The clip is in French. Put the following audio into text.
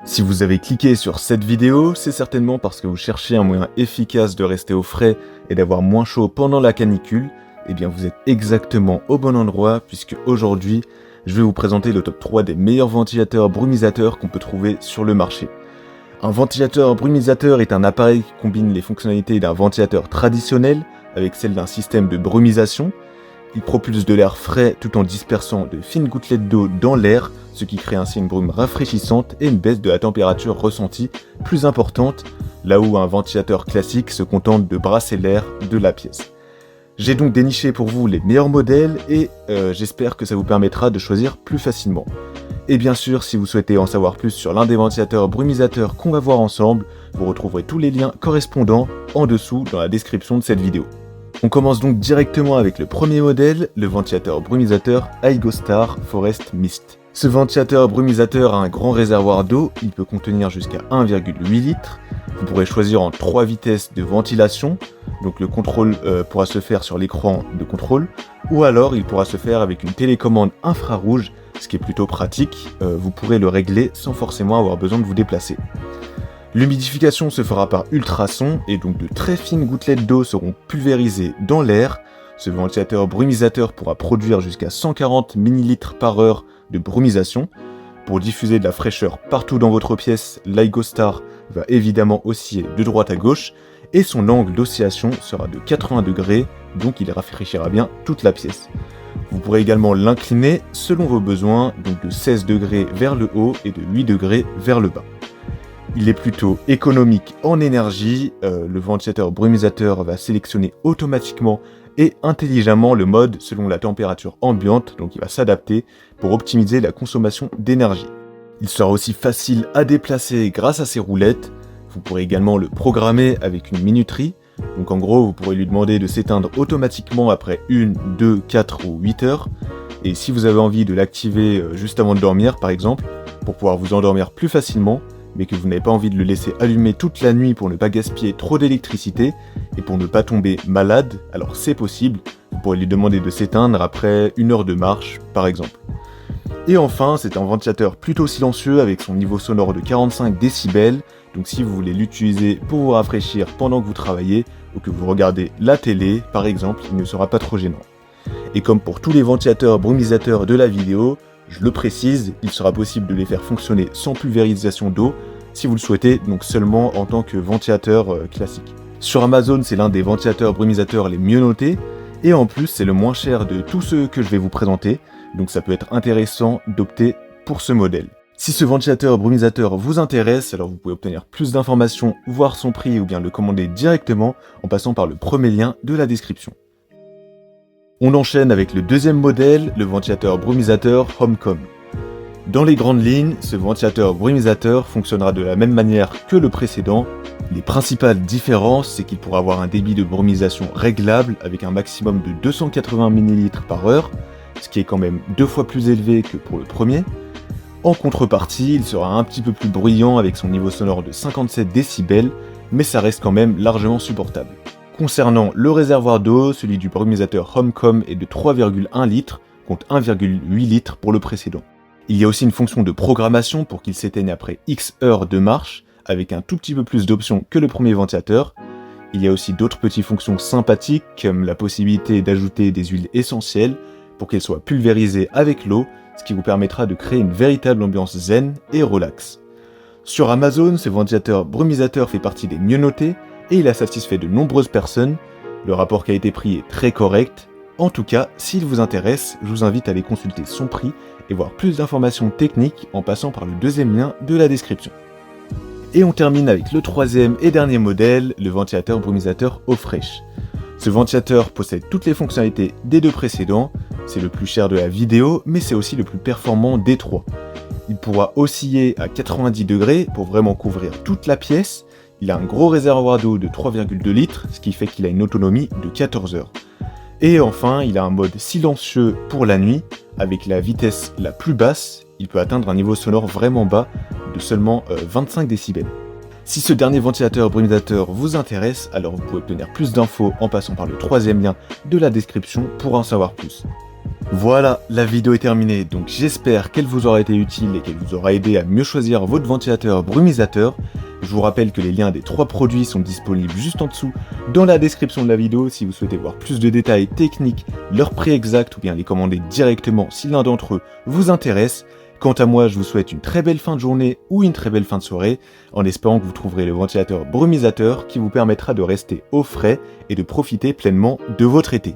Si vous avez cliqué sur cette vidéo, c'est certainement parce que vous cherchez un moyen efficace de rester au frais et d'avoir moins chaud pendant la canicule. Eh bien vous êtes exactement au bon endroit puisque aujourd'hui, je vais vous présenter le top 3 des meilleurs ventilateurs brumisateurs qu'on peut trouver sur le marché. Un ventilateur brumisateur est un appareil qui combine les fonctionnalités d'un ventilateur traditionnel avec celles d'un système de brumisation. Il propulse de l'air frais tout en dispersant de fines gouttelettes d'eau dans l'air, ce qui crée ainsi une brume rafraîchissante et une baisse de la température ressentie plus importante, là où un ventilateur classique se contente de brasser l'air de la pièce. J'ai donc déniché pour vous les meilleurs modèles et j'espère que ça vous permettra de choisir plus facilement. Et bien sûr, si vous souhaitez en savoir plus sur l'un des ventilateurs brumisateurs qu'on va voir ensemble, vous retrouverez tous les liens correspondants en dessous dans la description de cette vidéo. On commence donc directement avec le premier modèle, le ventilateur brumisateur Aigostar Forest Mist. Ce ventilateur brumisateur a un grand réservoir d'eau, il peut contenir jusqu'à 1,8 litres. Vous pourrez choisir en 3 vitesses de ventilation, donc le contrôle pourra se faire sur l'écran de contrôle, ou alors il pourra se faire avec une télécommande infrarouge, ce qui est plutôt pratique, vous pourrez le régler sans forcément avoir besoin de vous déplacer. L'humidification se fera par ultrasons et donc de très fines gouttelettes d'eau seront pulvérisées dans l'air. Ce ventilateur brumisateur pourra produire jusqu'à 140 ml par heure de brumisation. Pour diffuser de la fraîcheur partout dans votre pièce, l'Aigostar va évidemment osciller de droite à gauche et son angle d'oscillation sera de 80 degrés, donc il rafraîchira bien toute la pièce. Vous pourrez également l'incliner selon vos besoins, donc de 16 degrés vers le haut et de 8 degrés vers le bas. Il est plutôt économique en énergie, le ventilateur brumisateur va sélectionner automatiquement et intelligemment le mode selon la température ambiante, donc il va s'adapter pour optimiser la consommation d'énergie. Il sera aussi facile à déplacer grâce à ses roulettes, vous pourrez également le programmer avec une minuterie, donc en gros vous pourrez lui demander de s'éteindre automatiquement après 1, 2, 4 ou 8 heures, et si vous avez envie de l'activer juste avant de dormir par exemple, pour pouvoir vous endormir plus facilement, mais que vous n'avez pas envie de le laisser allumer toute la nuit pour ne pas gaspiller trop d'électricité et pour ne pas tomber malade, alors c'est possible, vous pourrez lui demander de s'éteindre après 1 heure de marche par exemple. Et enfin, c'est un ventilateur plutôt silencieux avec son niveau sonore de 45 décibels, donc si vous voulez l'utiliser pour vous rafraîchir pendant que vous travaillez ou que vous regardez la télé par exemple, il ne sera pas trop gênant. Et comme pour tous les ventilateurs brumisateurs de la vidéo, je le précise, il sera possible de les faire fonctionner sans pulvérisation d'eau, si vous le souhaitez, donc seulement en tant que ventilateur classique. Sur Amazon, c'est l'un des ventilateurs brumisateurs les mieux notés, et en plus c'est le moins cher de tous ceux que je vais vous présenter, donc ça peut être intéressant d'opter pour ce modèle. Si ce ventilateur brumisateur vous intéresse, alors vous pouvez obtenir plus d'informations, voir son prix ou bien le commander directement en passant par le premier lien de la description. On enchaîne avec le deuxième modèle, le ventilateur brumisateur Homecom. Dans les grandes lignes, ce ventilateur brumisateur fonctionnera de la même manière que le précédent. Les principales différences, c'est qu'il pourra avoir un débit de brumisation réglable avec un maximum de 280 ml par heure, ce qui est quand même 2 fois plus élevé que pour le premier. En contrepartie, il sera un petit peu plus bruyant avec son niveau sonore de 57 décibels, mais ça reste quand même largement supportable. Concernant le réservoir d'eau, celui du brumisateur Homecom est de 3,1 litres contre 1,8 litres pour le précédent. Il y a aussi une fonction de programmation pour qu'il s'éteigne après X heures de marche, avec un tout petit peu plus d'options que le premier ventilateur. Il y a aussi d'autres petites fonctions sympathiques, comme la possibilité d'ajouter des huiles essentielles pour qu'elles soient pulvérisées avec l'eau, ce qui vous permettra de créer une véritable ambiance zen et relax. Sur Amazon, ce ventilateur brumisateur fait partie des mieux notés, et il a satisfait de nombreuses personnes. Le rapport qualité-prix est très correct. En tout cas, s'il vous intéresse, je vous invite à aller consulter son prix et voir plus d'informations techniques en passant par le deuxième lien de la description. Et on termine avec le troisième et dernier modèle, le ventilateur brumisateur eau fraîche. Ce ventilateur possède toutes les fonctionnalités des deux précédents, c'est le plus cher de la vidéo, mais c'est aussi le plus performant des trois. Il pourra osciller à 90 degrés pour vraiment couvrir toute la pièce. Il a un gros réservoir d'eau de 3,2 litres, ce qui fait qu'il a une autonomie de 14 heures. Et enfin, il a un mode silencieux pour la nuit, avec la vitesse la plus basse, il peut atteindre un niveau sonore vraiment bas de seulement 25 décibels. Si ce dernier ventilateur brumisateur vous intéresse, alors vous pouvez obtenir plus d'infos en passant par le troisième lien de la description pour en savoir plus. Voilà, la vidéo est terminée, donc j'espère qu'elle vous aura été utile et qu'elle vous aura aidé à mieux choisir votre ventilateur brumisateur. Je vous rappelle que les liens des 3 produits sont disponibles juste en dessous dans la description de la vidéo si vous souhaitez voir plus de détails techniques, leur prix exact ou bien les commander directement si l'un d'entre eux vous intéresse. Quant à moi, je vous souhaite une très belle fin de journée ou une très belle fin de soirée, en espérant que vous trouverez le ventilateur brumisateur qui vous permettra de rester au frais et de profiter pleinement de votre été.